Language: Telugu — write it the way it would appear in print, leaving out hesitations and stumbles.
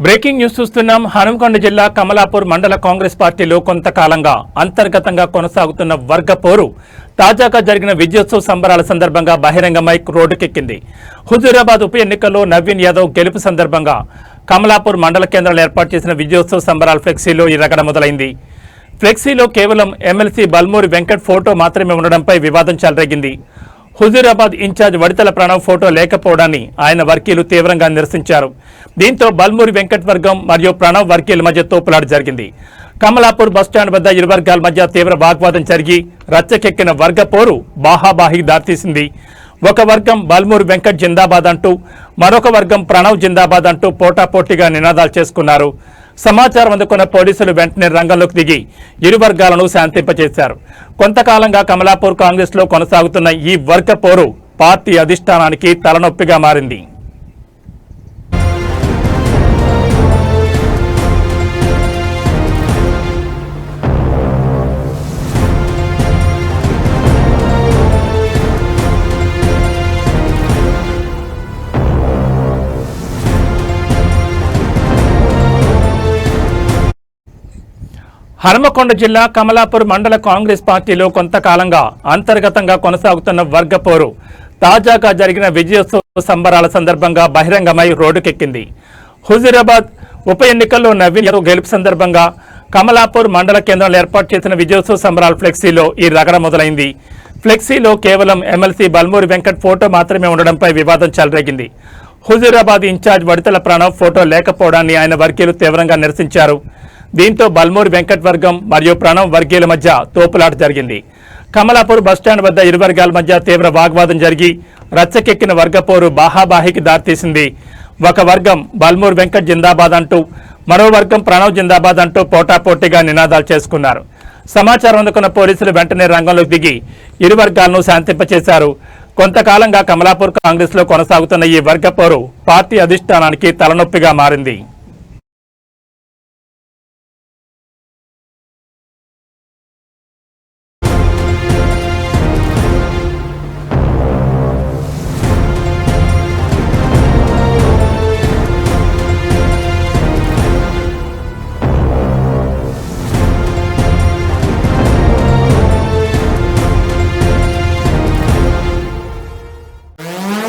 బ్రేకింగ్ న్యూస్ చూస్తున్నాం. హనుమకొండ జిల్లా కమలాపూర్ మండల కాంగ్రెస్ పార్టీలో కొంతకాలంగా అంతర్గతంగా కొనసాగుతున్న వర్గ పోరు తాజాగా జరిగిన విజయోత్సవ సంబరాల సందర్భంగా బహిరంగ మైక్ రోడ్డుకెక్కింది. హుజూరాబాద్ ఉప ఎన్నికల్లో నవీన్ యాదవ్ గెలుపు సందర్భంగా కమలాపూర్ మండల కేంద్రంలో ఏర్పాటు చేసిన విజయోత్సవ సంబరాల ఫ్లెక్సీలో ఈ రగడ మొదలైంది. ఫ్లెక్సీలో కేవలం ఎమ్మెల్సీ బల్మూరి వెంకట్ ఫోటో మాత్రమే ఉండడంపై వివాదం చెలరేగింది. హుజూరాబాద్ ఇన్ఛార్జ్ వడితల ప్రణవ్ ఫోటో లేకపోవడాన్ని ఆయన వర్గీయులు తీవ్రంగా నిరసించారు. దీంతో బల్మూరి వెంకట్ వర్గం మరియు ప్రణవ్ వర్గీయుల మధ్య తోపులాట జరిగింది. కమలాపూర్ బస్టాండ్ వద్ద ఇరు వర్గాల మధ్య తీవ్ర వాగ్వాదం జరిగి రచ్చకెక్కిన వర్గ పోరు బాహాబాహికి దారితీసింది. ఒక వర్గం బల్మూరి వెంకట్ జిందాబాద్ అంటూ, మరొక వర్గం ప్రణవ్ జిందాబాద్ అంటూ పోటాపోటీగా నినాదాలు చేసుకున్నారు. సమాచారం అందుకున్న పోలీసులు వెంటనే రంగంలోకి దిగి ఇరు వర్గాలను శాంతింపచేశారు. కొంతకాలంగా కమలాపూర్ కాంగ్రెస్ లో కొనసాగుతున్న ఈ వర్గ పోరు పార్టీ అధిష్టానానికి తలనొప్పిగా మారింది. హనుమకొండ జిల్లా కమలాపూర్ మండల కాంగ్రెస్ పార్టీలో కొంతకాలంగా అంతర్గతంగా కొనసాగుతున్న వర్గ పోరు తాజాగా జరిగిన విజయోత్సవ సంబరాల సందర్భంగా బహిరంగమై రోడ్డుకెక్కింది. హుజూరాబాద్ ఉప ఎన్నికల్లో నవీన్ యాదవ్ గెలుపు సందర్భంగా కమలాపూర్ మండల కేంద్రంలో ఏర్పాటు చేసిన విజయోత్సవ సంబరాల ఫ్లెక్సీలో ఈ రగడ మొదలైంది. ఫ్లెక్సీలో కేవలం ఎమ్మెల్సీ బల్మూరి వెంకట్ ఫోటో మాత్రమే ఉండడంపై వివాదం చెలరేగింది. హుజూరాబాద్ ఇన్ఛార్జ్ వడితల ప్రణవ్ ఫోటో లేకపోవడాన్ని ఆయన వర్గీయులు తీవ్రంగా నిరసించారు. దీంతో బల్మూరి వెంకట్ వర్గం మరియు ప్రణవ్ వర్గీయుల మధ్య తోపులాట జరిగింది. కమలాపూర్ బస్టాండ్ వద్ద ఇరు వర్గాల మధ్య తీవ్ర వాగ్వాదం జరిగి రచ్చకెక్కిన వర్గపోరు బాహాబాహికి దారితీసింది. ఒక వర్గం బల్మూరి వెంకట్ జిందాబాద్ అంటూ, మరో వర్గం ప్రణవ్ జిందాబాద్ అంటూ పోటాపోటీగా నినాదాలు చేసుకున్నారు. సమాచారం అందుకున్న పోలీసులు వెంటనే రంగంలోకి దిగి ఇరు వర్గాలను శాంతింపచేశారు. కొంతకాలంగా కమలాపూర్ కాంగ్రెస్ లో కొనసాగుతున్న ఈ వర్గపోరు పార్టీ అధిష్టానానికి తలనొప్పిగా మారింది.